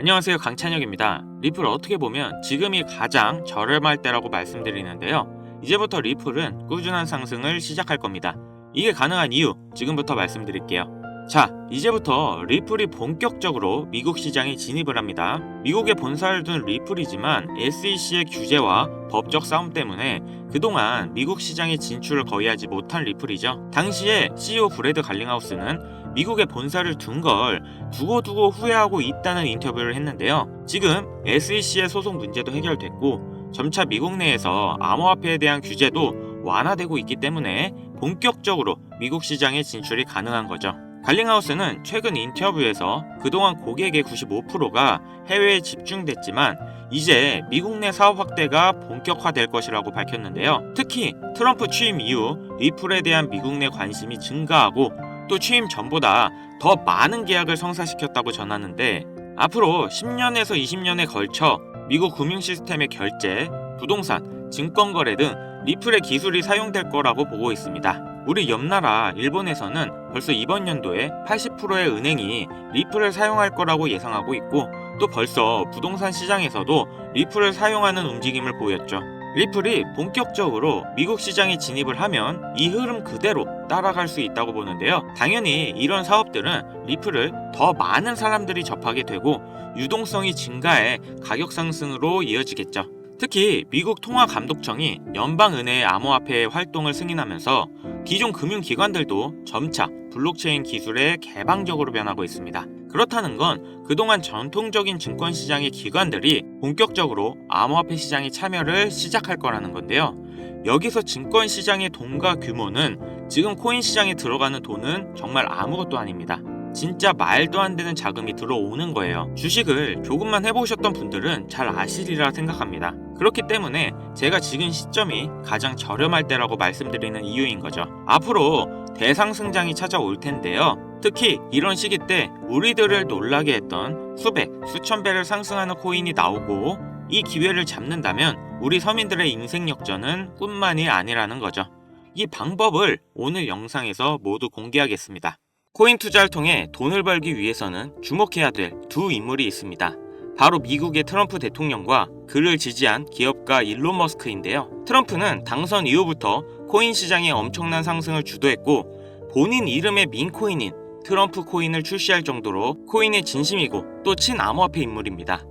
안녕하세요, 강찬혁입니다. 리플 어떻게 보면 지금이 가장 저렴할 때라고 말씀드리는데요. 이제부터 리플은 꾸준한 상승을 시작할 겁니다. 이게 가능한 이유 지금부터 말씀드릴게요. 자, 이제부터 리플이 본격적으로 미국 시장에 진입을 합니다. 미국에 본사를 둔 리플이지만 SEC의 규제와 법적 싸움 때문에 그동안 미국 시장에 진출을 거의 하지 못한 리플이죠. 당시에 CEO 브래드 갈링하우스는 미국에 본사를 둔 걸 두고두고 후회하고 있다는 인터뷰를 했는데요. 지금 SEC의 소송 문제도 해결됐고 점차 미국 내에서 암호화폐에 대한 규제도 완화되고 있기 때문에 본격적으로 미국 시장에 진출이 가능한 거죠. 갈링하우스는 최근 인터뷰에서 그동안 고객의 95%가 해외에 집중됐지만 이제 미국 내 사업 확대가 본격화될 것이라고 밝혔는데요. 특히 트럼프 취임 이후 리플에 대한 미국 내 관심이 증가하고 또 취임 전보다 더 많은 계약을 성사시켰다고 전하는데 앞으로 10년에서 20년에 걸쳐 미국 금융 시스템의 결제, 부동산, 증권거래 등 리플의 기술이 사용될 거라고 보고 있습니다. 우리 옆나라 일본에서는 벌써 이번 연도에 80%의 은행이 리플을 사용할 거라고 예상하고 있고 또 벌써 부동산 시장에서도 리플을 사용하는 움직임을 보였죠. 리플이 본격적으로 미국 시장에 진입을 하면 이 흐름 그대로 따라갈 수 있다고 보는데요. 당연히 이런 사업들은 리플을 더 많은 사람들이 접하게 되고 유동성이 증가해 가격 상승으로 이어지겠죠. 특히 미국 통화감독청이 연방은행의 암호화폐의 활동을 승인하면서 기존 금융기관들도 점차 블록체인 기술에 개방적으로 변하고 있습니다. 그렇다는 건 그동안 전통적인 증권시장의 기관들이 본격적으로 암호화폐 시장에 참여를 시작할 거라는 건데요. 여기서 증권시장의 돈과 규모는 지금 코인 시장에 들어가는 돈은 정말 아무것도 아닙니다. 진짜 말도 안 되는 자금이 들어오는 거예요. 주식을 조금만 해보셨던 분들은 잘 아시리라 생각합니다. 그렇기 때문에 제가 지금 시점이 가장 저렴할 때라고 말씀드리는 이유인 거죠. 앞으로 대상승장이 찾아올 텐데요. 특히 이런 시기 때 우리들을 놀라게 했던 수백, 수천 배를 상승하는 코인이 나오고 이 기회를 잡는다면 우리 서민들의 인생 역전은 꿈만이 아니라는 거죠. 이 방법을 오늘 영상에서 모두 공개하겠습니다. 코인 투자를 통해 돈을 벌기 위해서는 주목해야 될 두 인물이 있습니다. 바로 미국의 트럼프 대통령과 그를 지지한 기업가 일론 머스크인데요. 트럼프는 당선 이후부터 코인 시장의 엄청난 상승을 주도했고 본인 이름의 밈코인인 트럼프 코인을 출시할 정도로 코인의 진심이고 또 친암호화폐 인물입니다.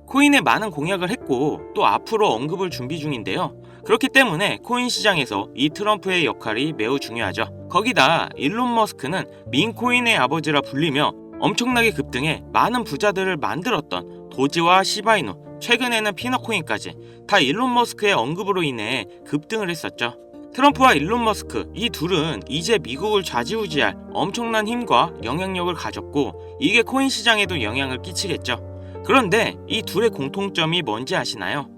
코인에 많은 공약을 했고 또 앞으로 언급을 준비 중인데요. 그렇기 때문에 코인 시장에서 이 트럼프의 역할이 매우 중요하죠. 거기다 일론 머스크는 밈코인의 아버지라 불리며 엄청나게 급등해 많은 부자들을 만들었던 도지와 시바이누, 최근에는 피너코인까지 다 일론 머스크의 언급으로 인해 급등을 했었죠. 트럼프와 일론 머스크 이 둘은 이제 미국을 좌지우지할 엄청난 힘과 영향력을 가졌고 이게 코인 시장에도 영향을 끼치겠죠. 그런데 이 둘의 공통점이 뭔지 아시나요?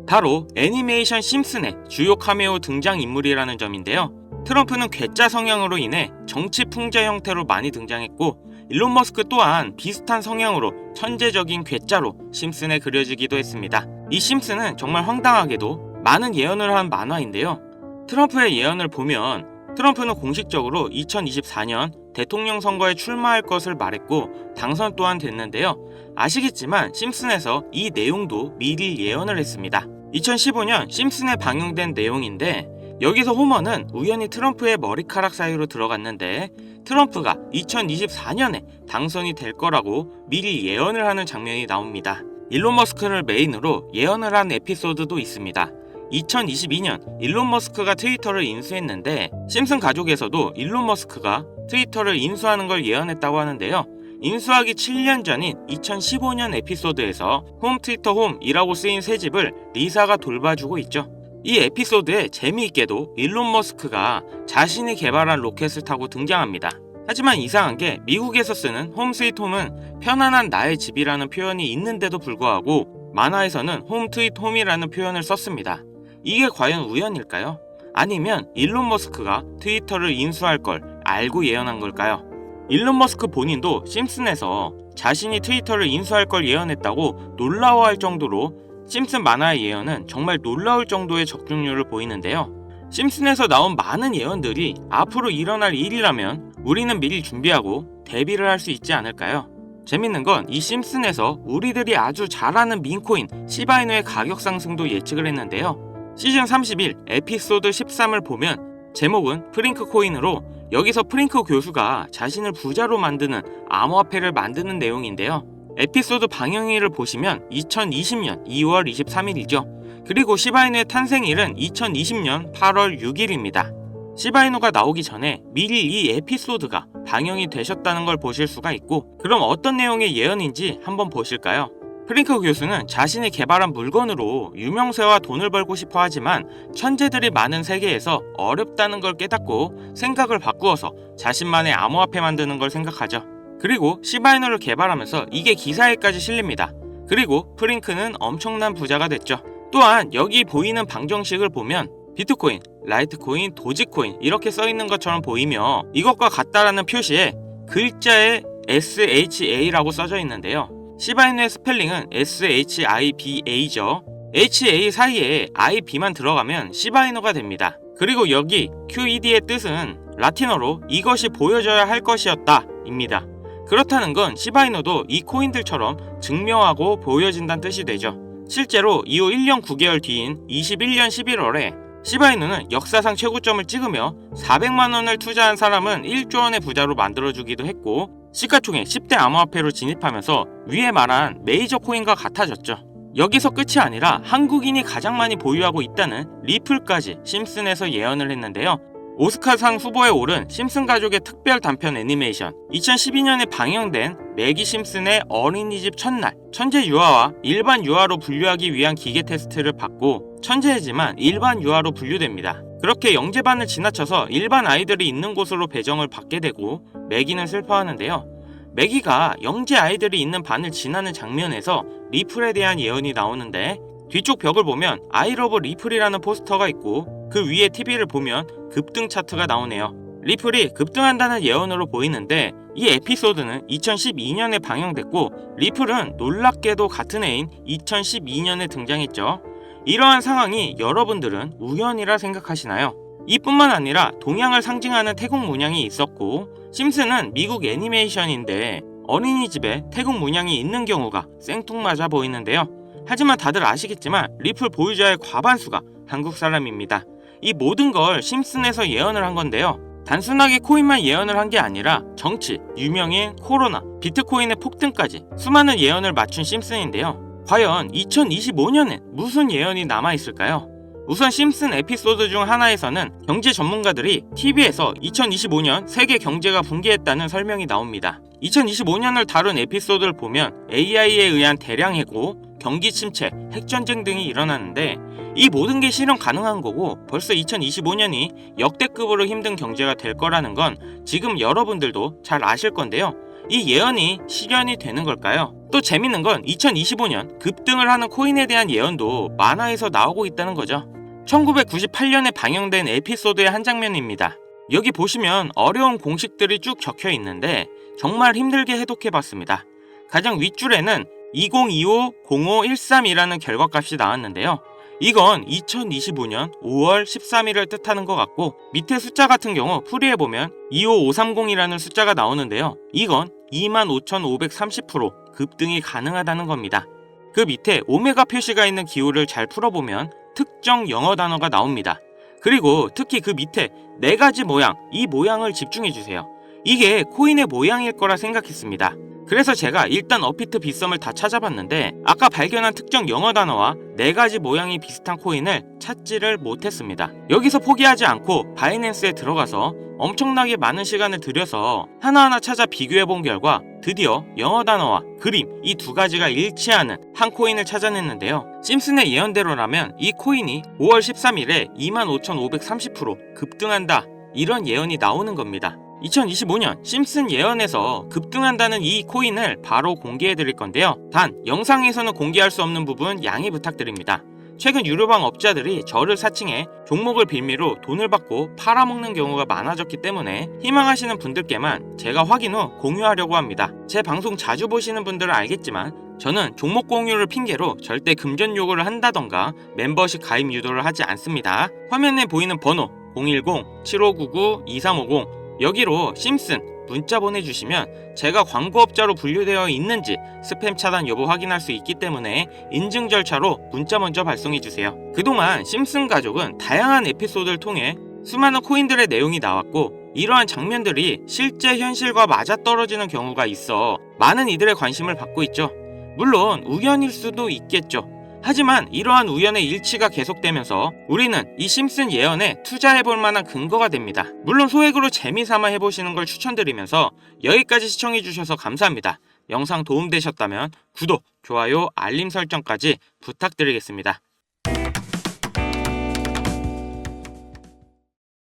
바로 애니메이션 심슨의 주요 카메오 등장인물이라는 점인데요. 트럼프는 괴짜 성향으로 인해 정치 풍자 형태로 많이 등장했고 일론 머스크 또한 비슷한 성향으로 천재적인 괴짜로 심슨에 그려지기도 했습니다. 이 심슨은 정말 황당하게도 많은 예언을 한 만화인데요. 트럼프의 예언을 보면 트럼프는 공식적으로 2024년 대통령 선거에 출마할 것을 말했고 당선 또한 됐는데요. 아시겠지만 심슨에서 이 내용도 미리 예언을 했습니다. 2015년 심슨에 방영된 내용인데 여기서 호머는 우연히 트럼프의 머리카락 사이로 들어갔는데 트럼프가 2024년에 당선이 될 거라고 미리 예언을 하는 장면이 나옵니다. 일론 머스크를 메인으로 예언을 한 에피소드도 있습니다. 2022년 일론 머스크가 트위터를 인수했는데 심슨 가족에서도 일론 머스크가 트위터를 인수하는 걸 예언했다고 하는데요. 인수하기 7년 전인 2015년 에피소드에서 홈 트위터 홈이라고 쓰인 새 집을 리사가 돌봐주고 있죠. 이 에피소드에 재미있게도 일론 머스크가 자신이 개발한 로켓을 타고 등장합니다. 하지만 이상한 게 미국에서 쓰는 홈 스위트 홈은 편안한 나의 집이라는 표현이 있는데도 불구하고 만화에서는 홈 트윗 홈이라는 표현을 썼습니다. 이게 과연 우연일까요? 아니면 일론 머스크가 트위터를 인수할 걸 알고 예언한 걸까요? 일론 머스크 본인도 심슨에서 자신이 트위터를 인수할 걸 예언했다고 놀라워할 정도로 심슨 만화의 예언은 정말 놀라울 정도의 적중률을 보이는데요. 심슨에서 나온 많은 예언들이 앞으로 일어날 일이라면 우리는 미리 준비하고 대비를 할 수 있지 않을까요? 재밌는 건 이 심슨에서 우리들이 아주 잘 아는 밈코인 시바이누의 가격 상승도 예측을 했는데요. 시즌 31 에피소드 13을 보면 제목은 프링크 코인으로 여기서 프링크 교수가 자신을 부자로 만드는 암호화폐를 만드는 내용인데요. 에피소드 방영일을 보시면 2020년 2월 23일이죠. 그리고 시바이누의 탄생일은 2020년 8월 6일입니다. 시바이누가 나오기 전에 미리 이 에피소드가 방영이 되셨다는 걸 보실 수가 있고, 그럼 어떤 내용의 예언인지 한번 보실까요? 프링크 교수는 자신이 개발한 물건으로 유명세와 돈을 벌고 싶어 하지만 천재들이 많은 세계에서 어렵다는 걸 깨닫고 생각을 바꾸어서 자신만의 암호화폐 만드는 걸 생각하죠. 그리고 시바이누를 개발하면서 이게 기사에까지 실립니다. 그리고 프링크는 엄청난 부자가 됐죠. 또한 여기 보이는 방정식을 보면 비트코인, 라이트코인, 도지코인 이렇게 써있는 것처럼 보이며 이것과 같다라는 표시에 글자에 SHA라고 써져 있는데요. 시바이누의 스펠링은 SHIBA죠. HA 사이에 IB만 들어가면 시바이누가 됩니다. 그리고 여기 QED의 뜻은 라틴어로 이것이 보여져야 할 것이었다 입니다. 그렇다는 건 시바이누도 이 코인들처럼 증명하고 보여진다는 뜻이 되죠. 실제로 이후 1년 9개월 뒤인 21년 11월에 시바이누는 역사상 최고점을 찍으며 400만원을 투자한 사람은 1조 원의 부자로 만들어주기도 했고, 시가총액 10대 암호화폐로 진입하면서 위에 말한 메이저 코인과 같아졌죠. 여기서 끝이 아니라 한국인이 가장 많이 보유하고 있다는 리플까지 심슨에서 예언을 했는데요. 오스카상 후보에 오른 심슨 가족의 특별 단편 애니메이션, 2012년에 방영된 매기 심슨의 어린이집 첫날, 천재 유아와 일반 유아로 분류하기 위한 기계 테스트를 받고 천재이지만 일반 유아로 분류됩니다. 그렇게 영재반을 지나쳐서 일반 아이들이 있는 곳으로 배정을 받게 되고 매기는 슬퍼하는데요. 매기가 영재 아이들이 있는 반을 지나는 장면에서 리플에 대한 예언이 나오는데, 뒤쪽 벽을 보면 I love 리플이라는 포스터가 있고 그 위에 TV를 보면 급등 차트가 나오네요. 리플이 급등한다는 예언으로 보이는데, 이 에피소드는 2012년에 방영됐고 리플은 놀랍게도 같은 해인 2012년에 등장했죠. 이러한 상황이 여러분들은 우연이라 생각하시나요? 이뿐만 아니라 동양을 상징하는 태국 문양이 있었고, 심슨은 미국 애니메이션인데 어린이집에 태국 문양이 있는 경우가 생뚱맞아 보이는데요. 하지만 다들 아시겠지만 리플 보유자의 과반수가 한국 사람입니다. 이 모든 걸 심슨에서 예언을 한 건데요. 단순하게 코인만 예언을 한 게 아니라 정치, 유명인, 코로나, 비트코인의 폭등까지 수많은 예언을 맞춘 심슨인데요. 과연 2025년엔 무슨 예언이 남아있을까요? 우선 심슨 에피소드 중 하나에서는 경제 전문가들이 TV에서 2025년 세계 경제가 붕괴했다는 설명이 나옵니다. 2025년을 다룬 에피소드를 보면 AI에 의한 대량 해고, 경기 침체, 핵전쟁 등이 일어나는데 이 모든 게 실현 가능한 거고 벌써 2025년이 역대급으로 힘든 경제가 될 거라는 건 지금 여러분들도 잘 아실 건데요. 이 예언이 실현이 되는 걸까요? 또 재밌는 건 2025년 급등을 하는 코인에 대한 예언도 만화에서 나오고 있다는 거죠. 1998년에 방영된 에피소드의 한 장면입니다. 여기 보시면 어려운 공식들이 쭉 적혀 있는데 정말 힘들게 해독해봤습니다. 가장 윗줄에는 2025-0513이라는 결과값이 나왔는데요. 이건 2025년 5월 13일을 뜻하는 것 같고, 밑에 숫자 같은 경우 풀이해보면 25530이라는 숫자가 나오는데요. 이건 25,530% 급등이 가능하다는 겁니다. 그 밑에 오메가 표시가 있는 기호를 잘 풀어보면 특정 영어 단어가 나옵니다. 그리고 특히 그 밑에 4가지 모양, 이 모양을 집중해주세요. 이게 코인의 모양일 거라 생각했습니다. 그래서 제가 일단 업비트 빗썸을 다 찾아봤는데 아까 발견한 특정 영어 단어와 4가지 모양이 비슷한 코인을 찾지를 못했습니다. 여기서 포기하지 않고 바이낸스에 들어가서 엄청나게 많은 시간을 들여서 하나하나 찾아 비교해본 결과 드디어 영어 단어와 그림 이 2가지가 일치하는 한 코인을 찾아냈는데요. 심슨의 예언대로라면 이 코인이 5월 13일에 25,530% 급등한다, 이런 예언이 나오는 겁니다. 2025년 심슨 예언에서 급등한다는 이 코인을 바로 공개해 드릴 건데요. 단 영상에서는 공개할 수 없는 부분 양해 부탁드립니다. 최근 유료방 업자들이 저를 사칭해 종목을 빌미로 돈을 받고 팔아먹는 경우가 많아졌기 때문에 희망하시는 분들께만 제가 확인 후 공유하려고 합니다. 제 방송 자주 보시는 분들은 알겠지만 저는 종목 공유를 핑계로 절대 금전 요구를 한다던가 멤버십 가입 유도를 하지 않습니다. 화면에 보이는 번호 010-7599-2350 여기로 심슨 문자 보내주시면 제가 광고업자로 분류되어 있는지 스팸 차단 여부 확인할 수 있기 때문에 인증 절차로 문자 먼저 발송해주세요. 그동안 심슨 가족은 다양한 에피소드를 통해 수많은 코인들의 내용이 나왔고 이러한 장면들이 실제 현실과 맞아떨어지는 경우가 있어 많은 이들의 관심을 받고 있죠. 물론 우연일 수도 있겠죠. 하지만 이러한 우연의 일치가 계속되면서 우리는 이 심슨 예언에 투자해볼 만한 근거가 됩니다. 물론 소액으로 재미삼아 해보시는 걸 추천드리면서 여기까지 시청해주셔서 감사합니다. 영상 도움되셨다면 구독, 좋아요, 알림 설정까지 부탁드리겠습니다.